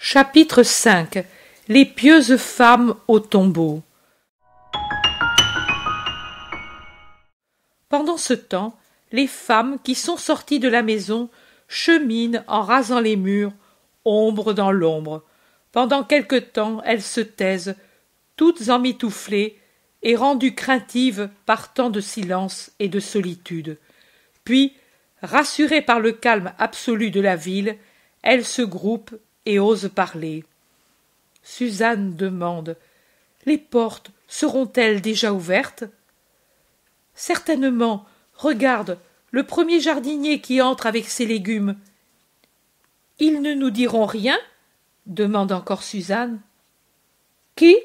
Chapitre 5. Les pieuses femmes au tombeau. Pendant ce temps, les femmes qui sont sorties de la maison cheminent en rasant les murs, ombre dans l'ombre. Pendant quelque temps, elles se taisent, toutes emmitouflées et rendues craintives par tant de silence et de solitude. Puis, rassurées par le calme absolu de la ville, elles se groupent et osent parler. Suzanne demande: les portes seront-elles déjà ouvertes? Certainement. Regarde, le premier jardinier qui entre avec ses légumes. Ils ne nous diront rien? Demande encore Suzanne. Qui?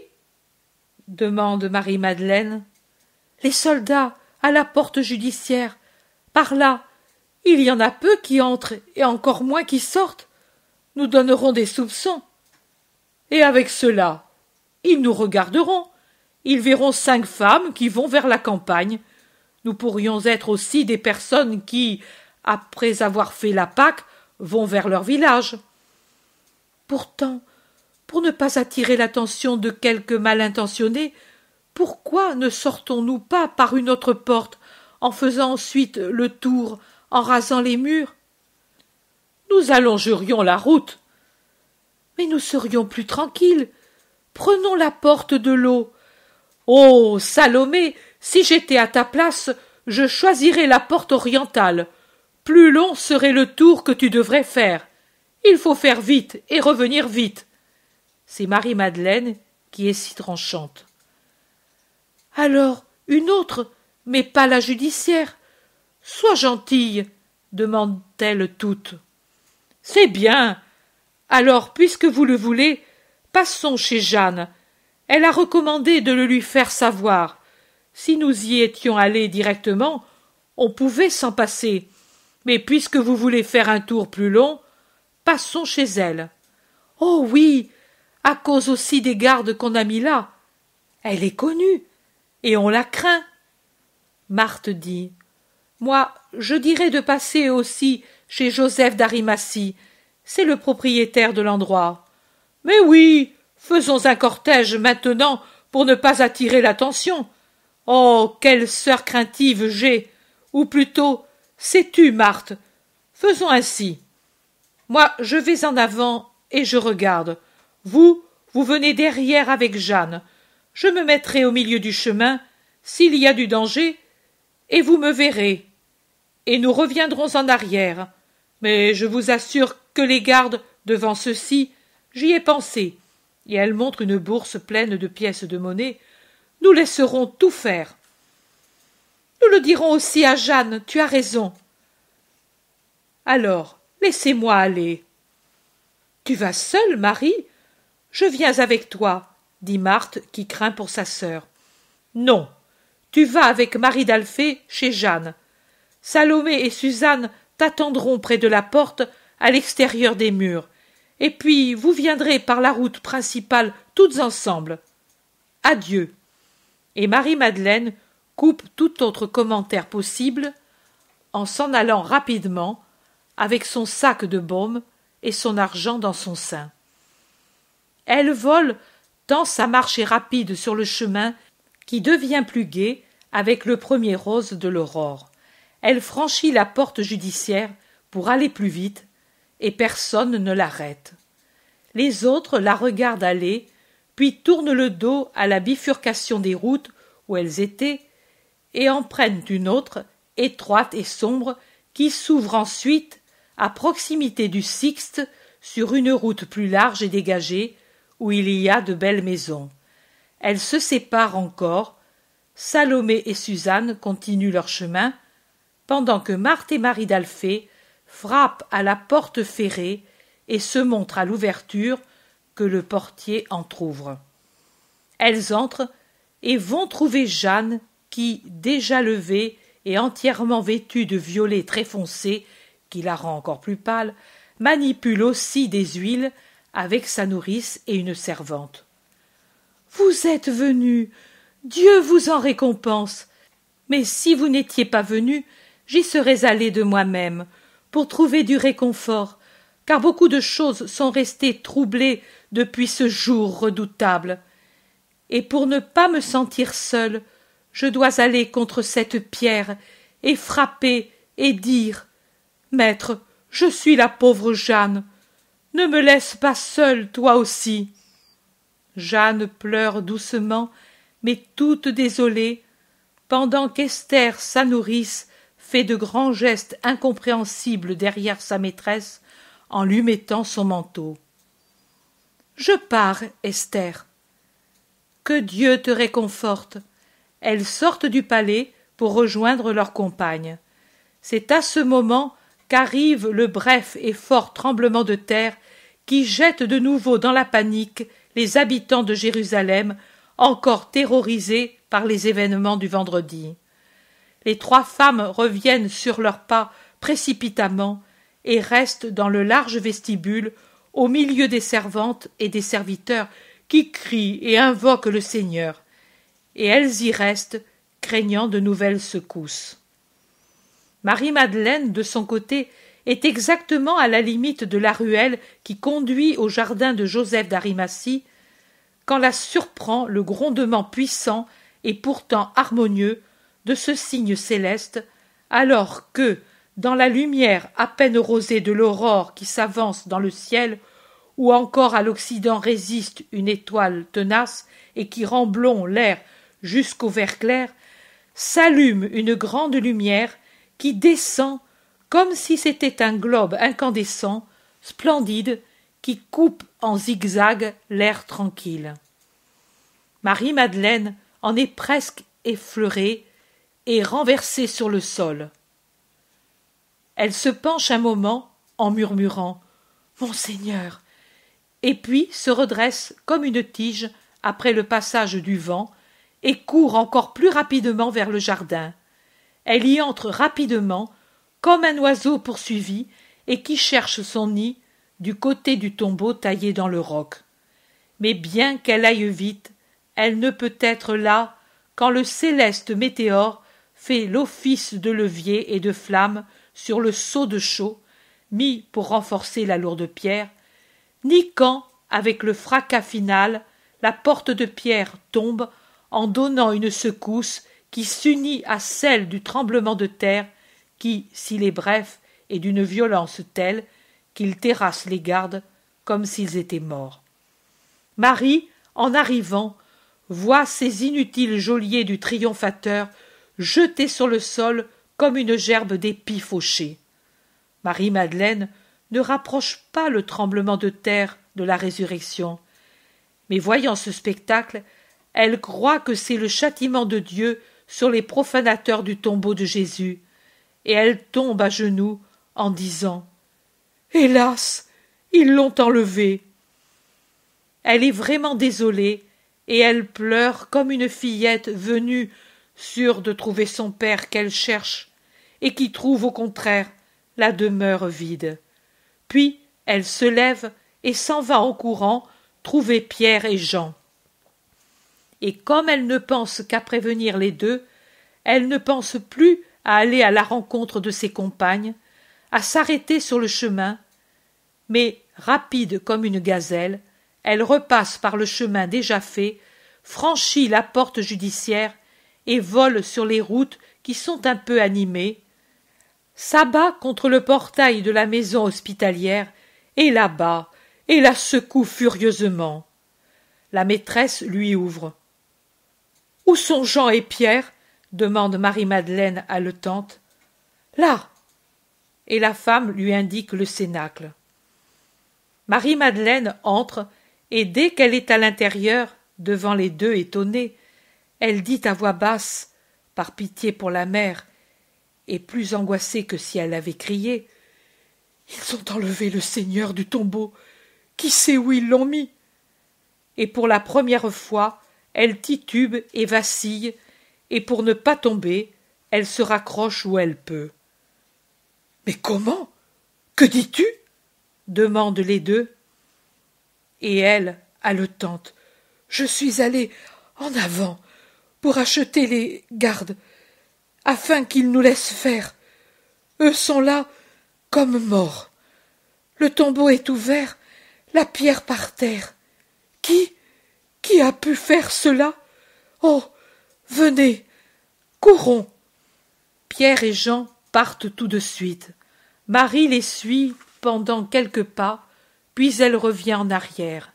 Demande Marie-Madeleine. Les soldats, à la porte judiciaire. Par là, il y en a peu qui entrent et encore moins qui sortent. Nous donnerons des soupçons. Et avec cela, ils nous regarderont. Ils verront 5 femmes qui vont vers la campagne. Nous pourrions être aussi des personnes qui, après avoir fait la Pâque, vont vers leur village. Pourtant, pour ne pas attirer l'attention de quelque mal intentionné, pourquoi ne sortons-nous pas par une autre porte, en faisant ensuite le tour, en rasant les murs? Nous allongerions la route. Mais nous serions plus tranquilles. Prenons la porte de l'eau. Oh, Salomé, si j'étais à ta place, je choisirais la porte orientale. Plus long serait le tour que tu devrais faire. Il faut faire vite et revenir vite. C'est Marie-Madeleine qui est si tranchante. Alors, une autre, mais pas la judiciaire. Sois gentille, demandent-elles toutes. C'est bien. Alors, puisque vous le voulez, passons chez Jeanne. Elle a recommandé de le lui faire savoir. Si nous y étions allés directement, on pouvait s'en passer. Mais puisque vous voulez faire un tour plus long, passons chez elle. Oh oui, à cause aussi des gardes qu'on a mis là. Elle est connue, et on la craint. Marthe dit: moi, je dirais de passer aussi chez Joseph d'Arimathie. C'est le propriétaire de l'endroit. Mais oui, faisons un cortège maintenant pour ne pas attirer l'attention. Oh, quelle sœur craintive j'ai! Ou plutôt, sais-tu, Marthe? Faisons ainsi. Moi, je vais en avant et je regarde. Vous venez derrière avec Jeanne. Je me mettrai au milieu du chemin, s'il y a du danger, et vous me verrez. Et nous reviendrons en arrière. Mais je vous assure que les gardes, devant ceux-ci, j'y ai pensé. Et elle montre une bourse pleine de pièces de monnaie. Nous laisserons tout faire. Nous le dirons aussi à Jeanne, tu as raison. Alors, laissez-moi aller. Tu vas seule, Marie? Je viens avec toi, dit Marthe, qui craint pour sa sœur. Non, tu vas avec Marie d'Alphée chez Jeanne. Salomé et Suzanne t'attendront près de la porte, à l'extérieur des murs, et puis vous viendrez par la route principale toutes ensemble. Adieu. Et Marie-Madeleine coupe tout autre commentaire possible en s'en allant rapidement avec son sac de baume et son argent dans son sein. Elle vole tant sa marche est rapide sur le chemin qui devient plus gai avec le premier rose de l'aurore. Elle franchit la porte judiciaire pour aller plus vite, et personne ne l'arrête. Les autres la regardent aller, puis tournent le dos à la bifurcation des routes où elles étaient, et en prennent une autre, étroite et sombre, qui s'ouvre ensuite à proximité du Sixte, sur une route plus large et dégagée, où il y a de belles maisons. Elles se séparent encore. Salomé et Suzanne continuent leur chemin, pendant que Marthe et Marie d'Alphée frappent à la porte ferrée et se montrent à l'ouverture que le portier entr'ouvre. Elles entrent et vont trouver Jeanne qui, déjà levée et entièrement vêtue de violet très foncé, qui la rend encore plus pâle, manipule aussi des huiles avec sa nourrice et une servante. « Vous êtes venus, Dieu vous en récompense. Mais si vous n'étiez pas venus, j'y serais allée de moi-même, pour trouver du réconfort, car beaucoup de choses sont restées troublées depuis ce jour redoutable. Et pour ne pas me sentir seule, je dois aller contre cette pierre, et frapper, et dire « Maître, je suis la pauvre Jeanne. Ne me laisse pas seule, toi aussi. » Jeanne pleure doucement, mais toute désolée, pendant qu'Esther, sa nourrice, fait de grands gestes incompréhensibles derrière sa maîtresse en lui mettant son manteau. « Je pars, Esther. » « Que Dieu te réconforte. » Elles sortent du palais pour rejoindre leurs compagnes. C'est à ce moment qu'arrive le bref et fort tremblement de terre qui jette de nouveau dans la panique les habitants de Jérusalem, encore terrorisés par les événements du vendredi. Les 3 femmes reviennent sur leurs pas précipitamment et restent dans le large vestibule au milieu des servantes et des serviteurs qui crient et invoquent le Seigneur, et elles y restent, craignant de nouvelles secousses. Marie-Madeleine, de son côté, est exactement à la limite de la ruelle qui conduit au jardin de Joseph d'Arimathie, quand la surprend le grondement puissant et pourtant harmonieux de ce signe céleste, alors que, dans la lumière à peine rosée de l'aurore qui s'avance dans le ciel, ou encore à l'Occident résiste une étoile tenace et qui rend blond l'air jusqu'au vert clair, s'allume une grande lumière qui descend comme si c'était un globe incandescent, splendide, qui coupe en zigzag l'air tranquille. Marie-Madeleine en est presque effleurée et renversée sur le sol. Elle se penche un moment en murmurant « Mon Seigneur !» et puis se redresse comme une tige après le passage du vent et court encore plus rapidement vers le jardin. Elle y entre rapidement, comme un oiseau poursuivi et qui cherche son nid du côté du tombeau taillé dans le roc. Mais bien qu'elle aille vite, elle ne peut être là quand le céleste météore fait l'office de levier et de flamme sur le seau de chaux, mis pour renforcer la lourde pierre, ni quand, avec le fracas final, la porte de pierre tombe en donnant une secousse qui s'unit à celle du tremblement de terre qui, s'il est bref, est d'une violence telle qu'il terrasse les gardes comme s'ils étaient morts. Marie, en arrivant, voit ces inutiles geôliers du triomphateur jetés sur le sol comme une gerbe d'épis fauchés. Marie-Madeleine ne rapproche pas le tremblement de terre de la résurrection, mais voyant ce spectacle, elle croit que c'est le châtiment de Dieu sur les profanateurs du tombeau de Jésus, et elle tombe à genoux en disant « Hélas, ils l'ont enlevé !» Elle est vraiment désolée, et elle pleure comme une fillette venue, sûre de trouver son père qu'elle cherche, et qui trouve au contraire la demeure vide. Puis elle se lève et s'en va en courant trouver Pierre et Jean. Et comme elle ne pense qu'à prévenir les 2, elle ne pense plus à aller à la rencontre de ses compagnes, à s'arrêter sur le chemin, mais, rapide comme une gazelle, elle repasse par le chemin déjà fait, franchit la porte judiciaire et vole sur les routes qui sont un peu animées, s'abat contre le portail de la maison hospitalière et là-bas, et la secoue furieusement. La maîtresse lui ouvre. « Où sont Jean et Pierre ?» demande Marie-Madeleine haletante. « Là !» Et la femme lui indique le cénacle. Marie-Madeleine entre, et dès qu'elle est à l'intérieur, devant les 2 étonnés, elle dit à voix basse, par pitié pour la mère, et plus angoissée que si elle avait crié, « Ils ont enlevé le Seigneur du tombeau. Qui sait où ils l'ont mis ?» Et pour la première fois, elle titube et vacille, et pour ne pas tomber, elle se raccroche où elle peut. « Mais comment ? Que dis-tu » demandent les 2. Et elle, haletante, « Je suis allée en avant pour acheter les gardes, afin qu'ils nous laissent faire. Eux sont là comme morts. Le tombeau est ouvert, la pierre par terre. Qui a pu faire cela? Oh, venez, courons. Pierre et Jean partent tout de suite. Marie les suit pendant quelques pas, puis elle revient en arrière.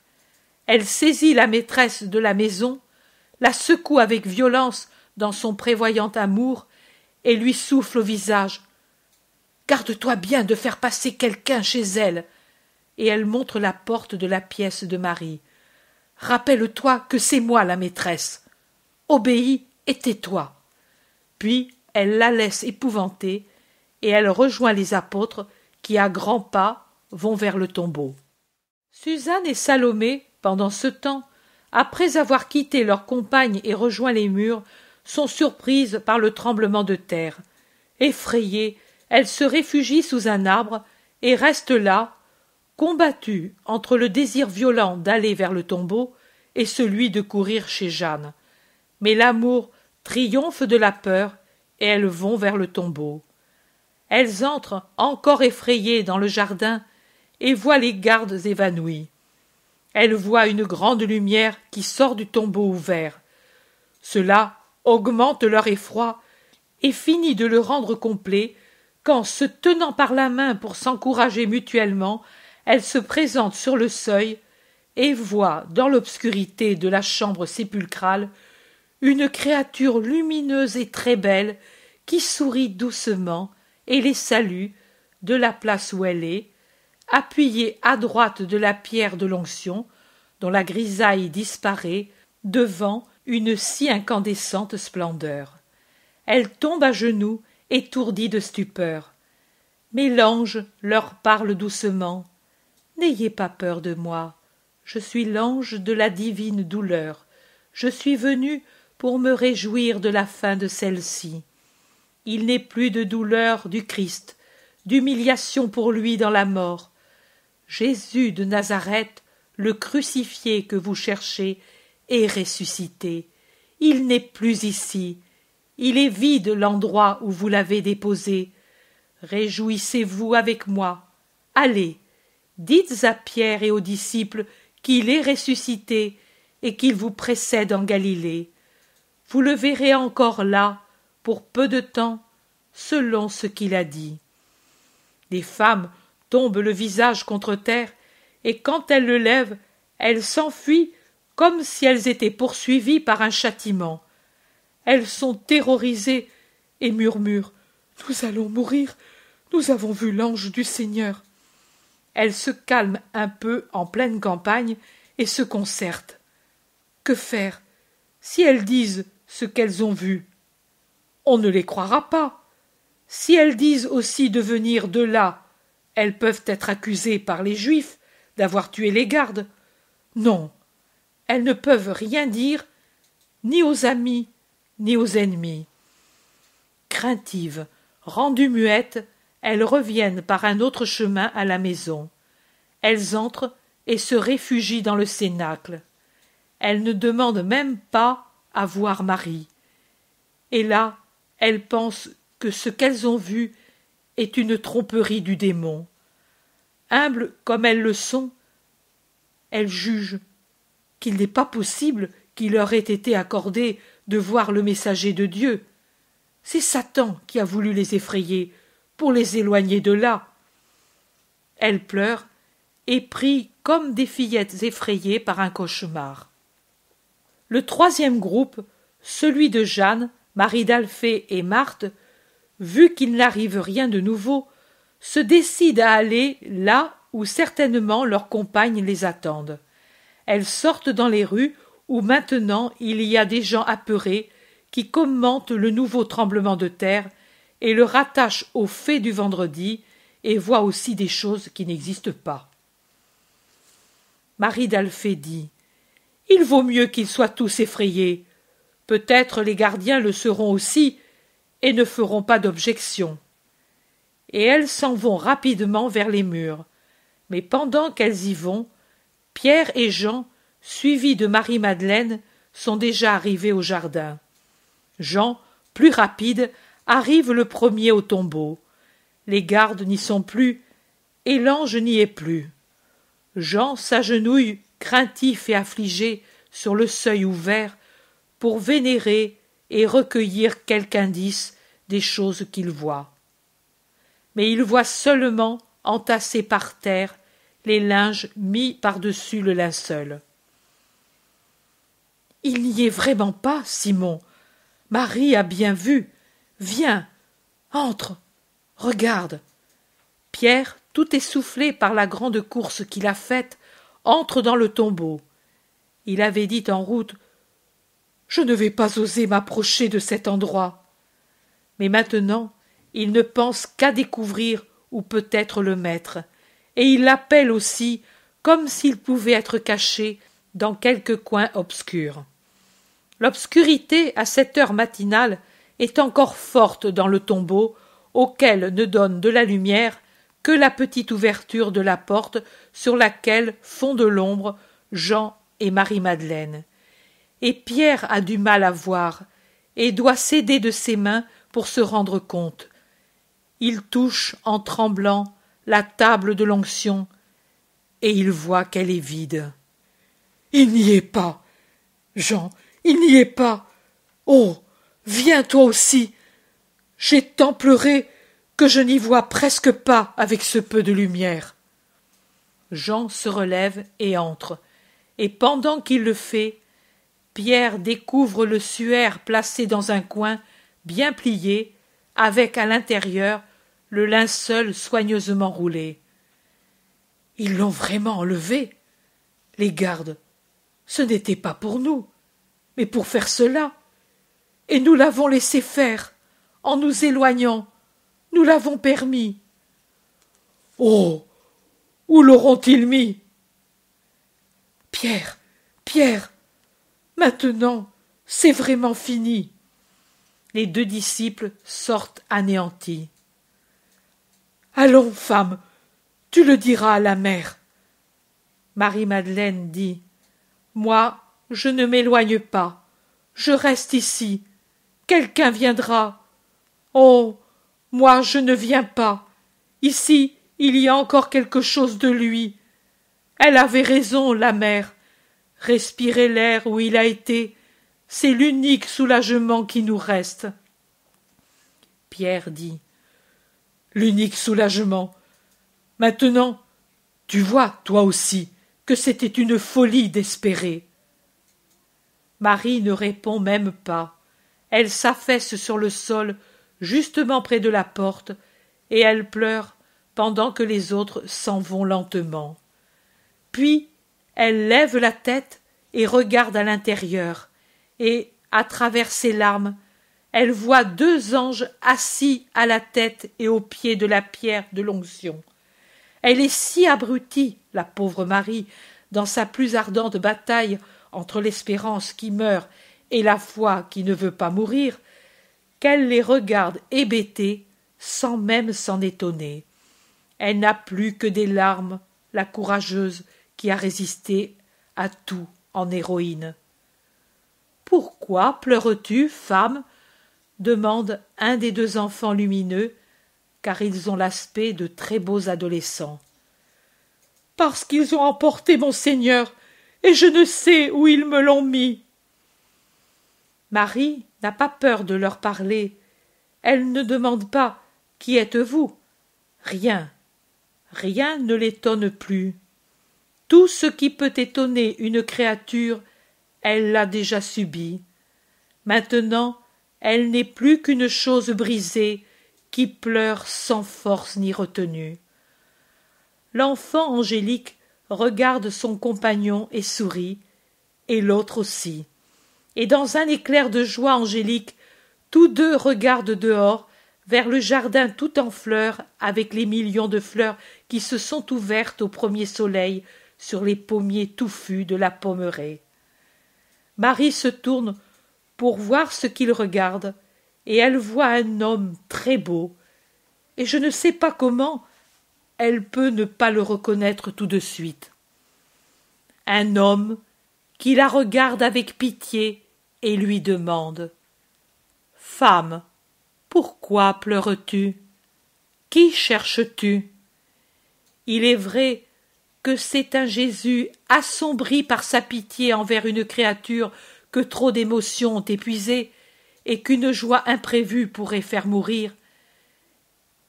Elle saisit la maîtresse de la maison, la secoue avec violence dans son prévoyant amour et lui souffle au visage. « Garde-toi bien de faire passer quelqu'un chez elle. » Et elle montre la porte de la pièce de Marie. « Rappelle-toi que c'est moi la maîtresse. Obéis et tais-toi. » Puis elle la laisse épouvantée et elle rejoint les apôtres qui, à grands pas, vont vers le tombeau. Suzanne et Salomé, pendant ce temps, après avoir quitté leurs compagnes et rejoint les murs, sont surprises par le tremblement de terre. Effrayées, elles se réfugient sous un arbre et restent là, combattues entre le désir violent d'aller vers le tombeau et celui de courir chez Jeanne. Mais l'amour triomphe de la peur et elles vont vers le tombeau. Elles entrent encore effrayées dans le jardin et voient les gardes évanouis. Elles voient une grande lumière qui sort du tombeau ouvert. Cela augmente leur effroi et finit de le rendre complet quand, se tenant par la main pour s'encourager mutuellement, elles se présentent sur le seuil et voient, dans l'obscurité de la chambre sépulcrale, une créature lumineuse et très belle qui sourit doucement et les salue de la place où elle est, appuyée à droite de la pierre de l'onction, dont la grisaille disparaît devant une si incandescente splendeur. Elle tombe à genoux, étourdie de stupeur. Mais l'ange leur parle doucement. « N'ayez pas peur de moi, je suis l'ange de la divine douleur. Je suis venu pour me réjouir de la fin de celle-ci. Il n'est plus de douleur du Christ, d'humiliation pour lui dans la mort. Jésus de Nazareth, le crucifié que vous cherchez, est ressuscité. Il n'est plus ici. Il est vide l'endroit où vous l'avez déposé. Réjouissez-vous avec moi. Allez, dites à Pierre et aux disciples qu'il est ressuscité et qu'il vous précède en Galilée. Vous le verrez encore là, pour peu de temps, selon ce qu'il a dit. » Les femmes tombent le visage contre terre, et quand elles le lèvent, elles s'enfuient comme si elles étaient poursuivies par un châtiment. Elles sont terrorisées et murmurent « Nous allons mourir, nous avons vu l'ange du Seigneur. » Elles se calment un peu en pleine campagne et se concertent. Que faire si elles disent ce qu'elles ont vu? On ne les croira pas. Si elles disent aussi de venir de là, elles peuvent être accusées par les Juifs d'avoir tué les gardes. Non, elles ne peuvent rien dire, ni aux amis, ni aux ennemis. Craintives, rendues muettes, elles reviennent par un autre chemin à la maison. Elles entrent et se réfugient dans le cénacle. Elles ne demandent même pas à voir Marie. Et là, elles pensent que ce qu'elles ont vu est une tromperie du démon. Humbles comme elles le sont, elles jugent qu'il n'est pas possible qu'il leur ait été accordé de voir le messager de Dieu. C'est Satan qui a voulu les effrayer pour les éloigner de là. Elles pleurent et prient comme des fillettes effrayées par un cauchemar. Le troisième groupe, celui de Jeanne, Marie d'Alphée et Marthe, vu qu'il n'arrive rien de nouveau, se décide à aller là où certainement leurs compagnes les attendent. Elles sortent dans les rues où maintenant il y a des gens apeurés qui commentent le nouveau tremblement de terre et le rattachent aux faits du vendredi et voient aussi des choses qui n'existent pas. Marie d'Alphée dit « Il vaut mieux qu'ils soient tous effrayés. Peut-être les gardiens le seront aussi et ne feront pas d'objection. » Et elles s'en vont rapidement vers les murs. Mais pendant qu'elles y vont, Pierre et Jean, suivis de Marie-Madeleine, sont déjà arrivés au jardin. Jean, plus rapide, arrive le premier au tombeau. Les gardes n'y sont plus, et l'ange n'y est plus. Jean s'agenouille, craintif et affligé, sur le seuil ouvert, pour vénérer et recueillir quelque indice des choses qu'il voit. Mais il voit seulement, entassés par terre, les linges mis par-dessus le linceul. Il n'y est vraiment pas, Simon. Marie a bien vu. Viens, entre, regarde. Pierre, tout essoufflé par la grande course qu'il a faite, entre dans le tombeau. Il avait dit en route: « Je ne vais pas oser m'approcher de cet endroit. » Mais maintenant, il ne pense qu'à découvrir où peut être le maître, et il l'appelle aussi comme s'il pouvait être caché dans quelque coin obscur. L'obscurité, à cette heure matinale, est encore forte dans le tombeau, auquel ne donne de la lumière que la petite ouverture de la porte sur laquelle font de l'ombre Jean et Marie-Madeleine. Et Pierre a du mal à voir, et doit s'aider de ses mains pour se rendre compte. Il touche, en tremblant, la table de l'onction, et il voit qu'elle est vide. Il n'y est pas, Jean, il n'y est pas. Oh, viens toi aussi. J'ai tant pleuré que je n'y vois presque pas avec ce peu de lumière. Jean se relève et entre, et pendant qu'il le fait, Pierre découvre le suaire placé dans un coin, bien plié, avec à l'intérieur le linceul soigneusement roulé. Ils l'ont vraiment enlevé, les gardes. Ce n'était pas pour nous, mais pour faire cela. Et nous l'avons laissé faire, en nous éloignant. Nous l'avons permis. Oh, où l'auront-ils mis? Pierre, Pierre, maintenant, c'est vraiment fini. Les deux disciples sortent anéantis. Allons, femme, tu le diras à la mère. Marie-Madeleine dit: Moi, je ne m'éloigne pas. Je reste ici. Quelqu'un viendra. Oh, moi, je ne viens pas. Ici, il y a encore quelque chose de lui. Elle avait raison, la mère. Respirer l'air où il a été, c'est l'unique soulagement qui nous reste. Pierre dit: L'unique soulagement. Maintenant, tu vois, toi aussi, que c'était une folie d'espérer. Marie ne répond même pas. Elle s'affaisse sur le sol, justement près de la porte, et elle pleure pendant que les autres s'en vont lentement. Puis, elle lève la tête et regarde à l'intérieur, et, à travers ses larmes, elle voit deux anges assis à la tête et aux pieds de la pierre de l'onction. Elle est si abrutie, la pauvre Marie, dans sa plus ardente bataille entre l'espérance qui meurt et la foi qui ne veut pas mourir, qu'elle les regarde hébétée sans même s'en étonner. Elle n'a plus que des larmes, la courageuse qui a résisté à tout en héroïne. « Pourquoi pleures-tu, femme ?» demande un des deux enfants lumineux, car ils ont l'aspect de très beaux adolescents. « Parce qu'ils ont emporté mon Seigneur, et je ne sais où ils me l'ont mis. » Marie n'a pas peur de leur parler. Elle ne demande pas « Qui êtes-vous » Rien. Rien ne l'étonne plus. Tout ce qui peut étonner une créature, elle l'a déjà subi. Maintenant, elle n'est plus qu'une chose brisée qui pleure sans force ni retenue. L'enfant angélique regarde son compagnon et sourit, et l'autre aussi. Et dans un éclair de joie angélique, tous deux regardent dehors, vers le jardin tout en fleurs, avec les millions de fleurs qui se sont ouvertes au premier soleil sur les pommiers touffus de la pommeraie. Marie se tourne pour voir ce qu'il regarde, et elle voit un homme très beau, et je ne sais pas comment elle peut ne pas le reconnaître tout de suite. Un homme qui la regarde avec pitié et lui demande: « Femme, pourquoi pleures-tu? Qui cherches-tu » Il est vrai que c'est un Jésus assombri par sa pitié envers une créature que trop d'émotions ont épuisée et qu'une joie imprévue pourrait faire mourir.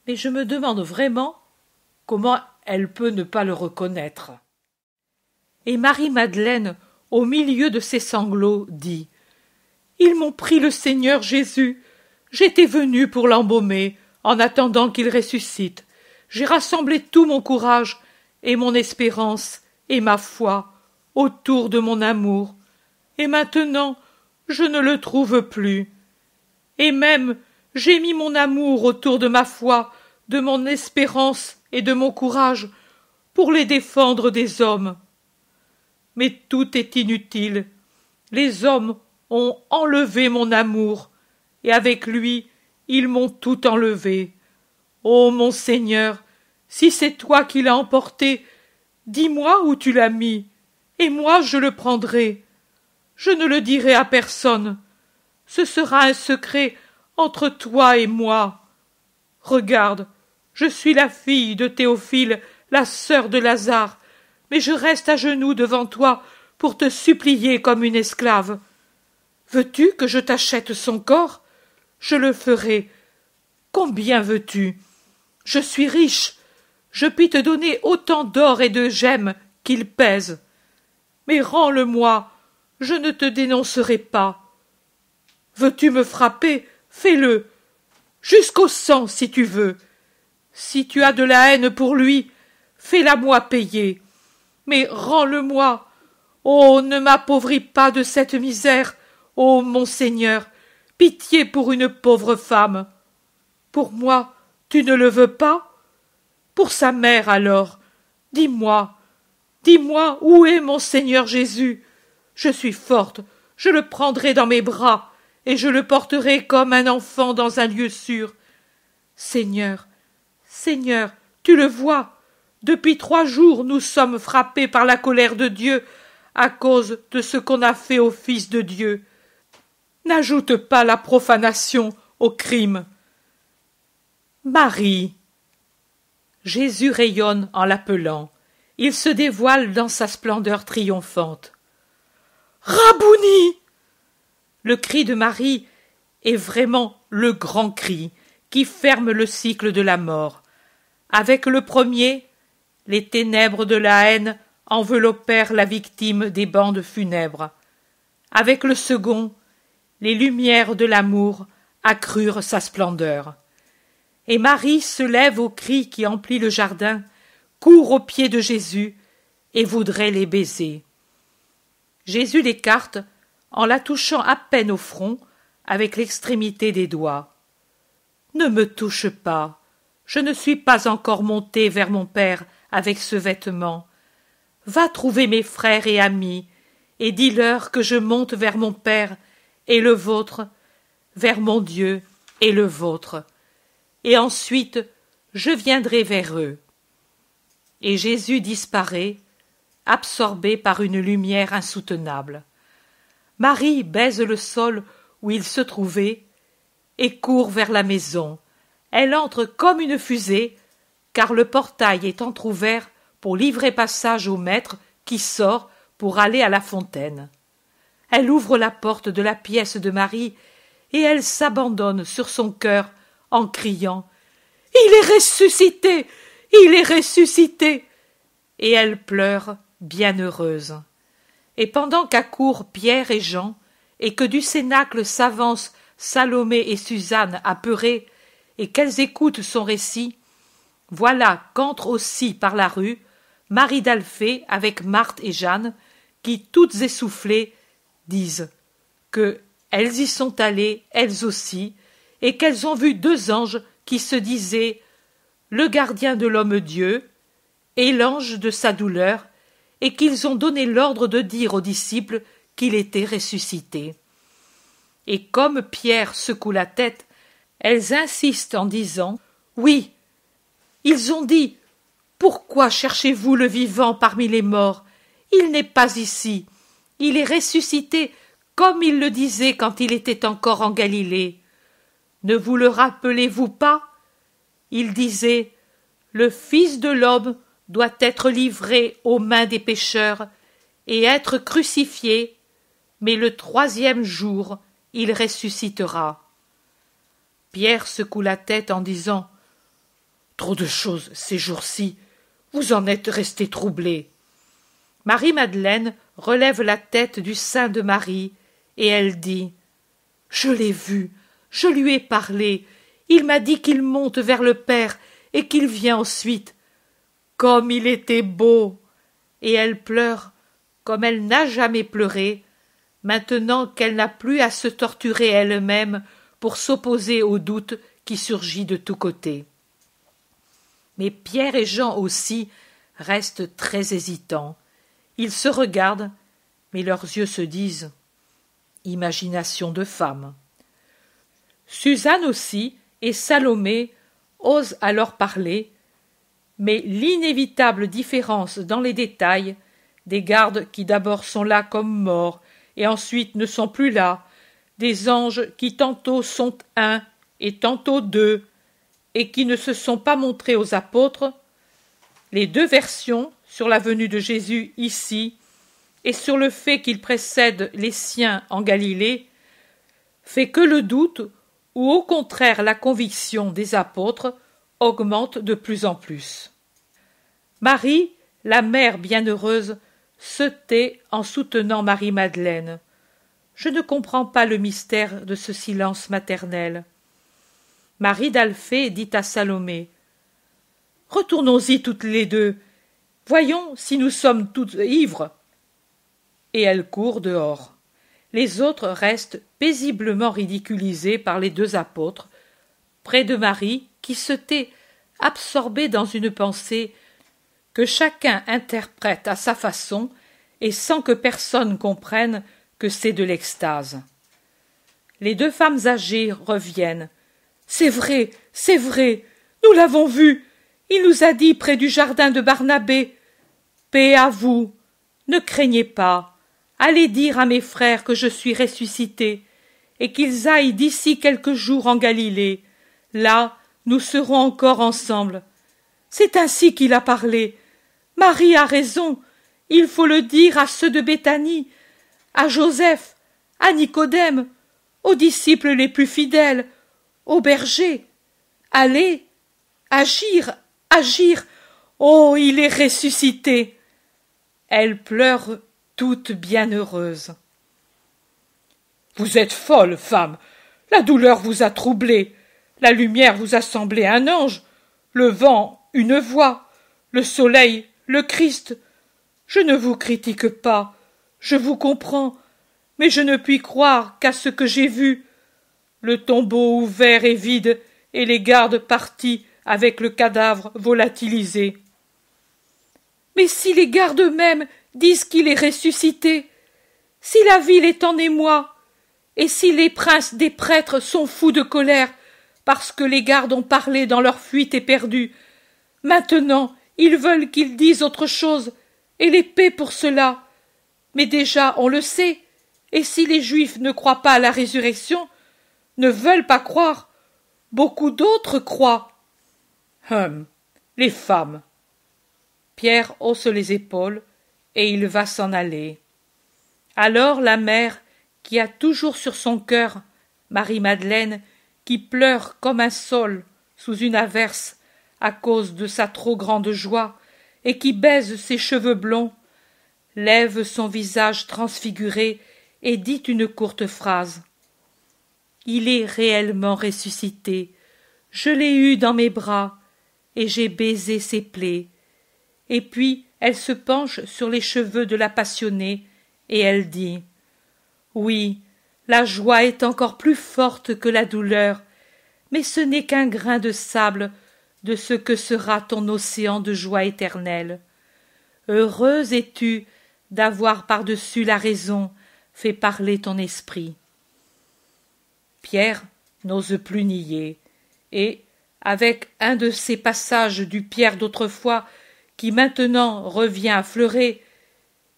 Mais je me demande vraiment comment elle peut ne pas le reconnaître. Et Marie-Madeleine, au milieu de ses sanglots, dit « Ils m'ont pris le Seigneur Jésus. J'étais venue pour l'embaumer, en attendant qu'il ressuscite. J'ai rassemblé tout mon courage et mon espérance et ma foi autour de mon amour. Et maintenant, je ne le trouve plus. Et même, j'ai mis mon amour autour de ma foi, de mon espérance et de mon courage pour les défendre des hommes. Mais tout est inutile. Les hommes ont enlevé mon amour, et avec lui, ils m'ont tout enlevé. Ô mon Seigneur, si c'est toi qui l'as emporté, dis-moi où tu l'as mis, et moi je le prendrai. Je ne le dirai à personne. Ce sera un secret entre toi et moi. Regarde, je suis la fille de Théophile, la sœur de Lazare, mais je reste à genoux devant toi pour te supplier comme une esclave. Veux-tu que je t'achète son corps? Je le ferai. Combien veux-tu? Je suis riche. Je puis te donner autant d'or et de gemmes qu'il pèse. Mais rends-le-moi, je ne te dénoncerai pas. Veux-tu me frapper? Fais-le. Jusqu'au sang, si tu veux. Si tu as de la haine pour lui, fais-la-moi payer. Mais rends-le-moi. Oh, ne m'appauvris pas de cette misère. Ô mon Seigneur, pitié pour une pauvre femme. Pour moi, tu ne le veux pas? Pour sa mère, alors. Dis-moi où est mon Seigneur Jésus? Je suis forte, je le prendrai dans mes bras, et je le porterai comme un enfant dans un lieu sûr. Seigneur, Seigneur, tu le vois, depuis 3 jours nous sommes frappés par la colère de Dieu à cause de ce qu'on a fait au Fils de Dieu. N'ajoute pas la profanation au crime. Marie. Jésus rayonne en l'appelant. Il se dévoile dans sa splendeur triomphante. Rabouni! Le cri de Marie est vraiment le grand cri qui ferme le cycle de la mort. Avec le premier, les ténèbres de la haine enveloppèrent la victime des bandes funèbres. Avec le second, les lumières de l'amour accrurent sa splendeur. Et Marie se lève au cri qui emplit le jardin, court aux pieds de Jésus et voudrait les baiser. Jésus l'écarte en la touchant à peine au front avec l'extrémité des doigts. Ne me touche pas, je ne suis pas encore monté vers mon Père avec ce vêtement. Va trouver mes frères et amis, et dis-leur que je monte vers mon Père et le vôtre, vers mon Dieu et le vôtre. Et ensuite je viendrai vers eux. Et Jésus disparaît, absorbé par une lumière insoutenable. Marie baise le sol où il se trouvait et court vers la maison. Elle entre comme une fusée, car le portail est entr'ouvert pour livrer passage au maître qui sort pour aller à la fontaine. Elle ouvre la porte de la pièce de Marie et elle s'abandonne sur son cœur en criant « Il est ressuscité! Il est ressuscité !» Et elle pleure, bien heureuse. Et pendant qu'accourent Pierre et Jean, et que du cénacle s'avancent Salomé et Suzanne apeurées, et qu'elles écoutent son récit, voilà qu'entre aussi par la rue Marie d'Alphée avec Marthe et Jeanne, qui, toutes essoufflées, disent que elles y sont allées, elles aussi, et qu'elles ont vu 2 anges qui se disaient le gardien de l'homme-dieu et l'ange de sa douleur, et qu'ils ont donné l'ordre de dire aux disciples qu'il était ressuscité. Et comme Pierre secoue la tête, elles insistent en disant « Oui, ils ont dit « Pourquoi cherchez-vous le vivant parmi les morts? Il n'est pas ici. Il est ressuscité comme il le disait quand il était encore en Galilée. Ne vous le rappelez-vous pas? Il disait « Le Fils de l'homme doit être livré aux mains des pécheurs et être crucifié, mais le 3e jour il ressuscitera. Pierre secoue la tête en disant « Trop de choses ces jours-ci, vous en êtes resté troublé. » Marie-Madeleine relève la tête du sein de Marie, et elle dit « Je l'ai vu, je lui ai parlé, il m'a dit qu'il monte vers le Père et qu'il vient ensuite. Comme il était beau !» Et elle pleure comme elle n'a jamais pleuré, maintenant qu'elle n'a plus à se torturer elle-même pour s'opposer au doute qui surgit de tous côtés. Mais Pierre et Jean aussi restent très hésitants. Ils se regardent, mais leurs yeux se disent « Imagination de femme ». Suzanne aussi et Salomé osent alors parler, mais l'inévitable différence dans les détails, des gardes qui d'abord sont là comme morts et ensuite ne sont plus là, des anges qui tantôt sont un et tantôt deux, et qui ne se sont pas montrés aux apôtres, les deux versions sur la venue de Jésus ici et sur le fait qu'il précède les siens en Galilée, fait que le doute, ou au contraire la conviction des apôtres, augmente de plus en plus. Marie, la mère bienheureuse, se tait en soutenant Marie-Madeleine. Je ne comprends pas le mystère de ce silence maternel. Marie d'Alphée dit à Salomé « Retournons-y toutes les deux. Voyons si nous sommes toutes ivres. » Et elle court dehors. Les autres restent paisiblement ridiculisés par les deux apôtres, près de Marie qui se tait, absorbée dans une pensée que chacun interprète à sa façon et sans que personne comprenne que c'est de l'extase. Les deux femmes âgées reviennent. « C'est vrai, nous l'avons vu. Il nous a dit près du jardin de Barnabé. Paix à vous. Ne craignez pas. Allez dire à mes frères que je suis ressuscité, et qu'ils aillent d'ici quelques jours en Galilée. Là, nous serons encore ensemble. C'est ainsi qu'il a parlé. Marie a raison. Il faut le dire à ceux de Béthanie, à Joseph, à Nicodème, aux disciples les plus fidèles, aux bergers. Allez, agir. Oh, il est ressuscité. » Elle pleure toute bienheureuse. « Vous êtes folle, femme. La douleur vous a troublée. La lumière vous a semblé un ange. Le vent, une voix. Le soleil, le Christ. Je ne vous critique pas. Je vous comprends. Mais je ne puis croire qu'à ce que j'ai vu. Le tombeau ouvert et vide, et les gardes partis avec le cadavre volatilisé. Mais si les gardes eux-mêmes disent qu'il est ressuscité, si la ville est en émoi, et si les princes des prêtres sont fous de colère, parce que les gardes ont parlé dans leur fuite éperdue, maintenant ils veulent qu'ils disent autre chose, et les paient pour cela. Mais déjà on le sait, et si les Juifs ne croient pas à la résurrection, ne veulent pas croire, beaucoup d'autres croient. Les femmes. Pierre hausse les épaules, et il va s'en aller. Alors la mère, qui a toujours sur son cœur Marie-Madeleine, qui pleure comme un saule sous une averse à cause de sa trop grande joie, et qui baise ses cheveux blonds, lève son visage transfiguré et dit une courte phrase. « Il est réellement ressuscité. Je l'ai eu dans mes bras, et j'ai baisé ses plaies. » Et puis elle se penche sur les cheveux de la passionnée, et elle dit « Oui, la joie est encore plus forte que la douleur, mais ce n'est qu'un grain de sable de ce que sera ton océan de joie éternelle. Heureuse es-tu d'avoir par-dessus la raison fait parler ton esprit. » Pierre n'ose plus nier, et, avec un de ces passages du Pierre d'autrefois qui maintenant revient à fleurer,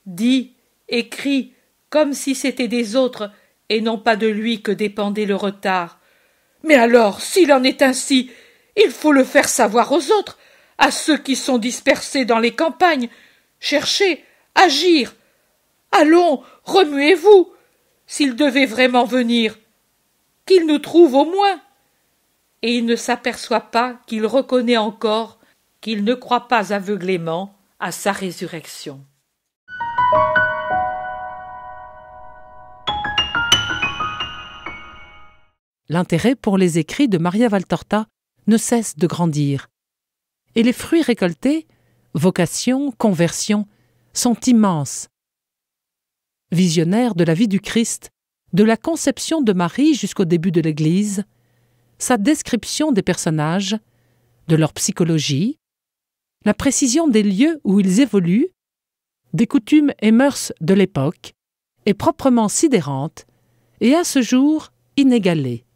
dit et crie comme si c'était des autres et non pas de lui que dépendait le retard. « Mais alors, s'il en est ainsi, il faut le faire savoir aux autres, à ceux qui sont dispersés dans les campagnes. Cherchez, agir. Allons, remuez-vous, s'il devait vraiment venir. Qu'il nous trouve au moins. Et il ne s'aperçoit pas qu'il reconnaît encore qu'il ne croit pas aveuglément à sa résurrection. L'intérêt pour les écrits de Maria Valtorta ne cesse de grandir. Et les fruits récoltés, vocation, conversion, sont immenses. Visionnaire de la vie du Christ, de la conception de Marie jusqu'au début de l'Église, sa description des personnages, de leur psychologie, la précision des lieux où ils évoluent, des coutumes et mœurs de l'époque, est proprement sidérante et à ce jour inégalée.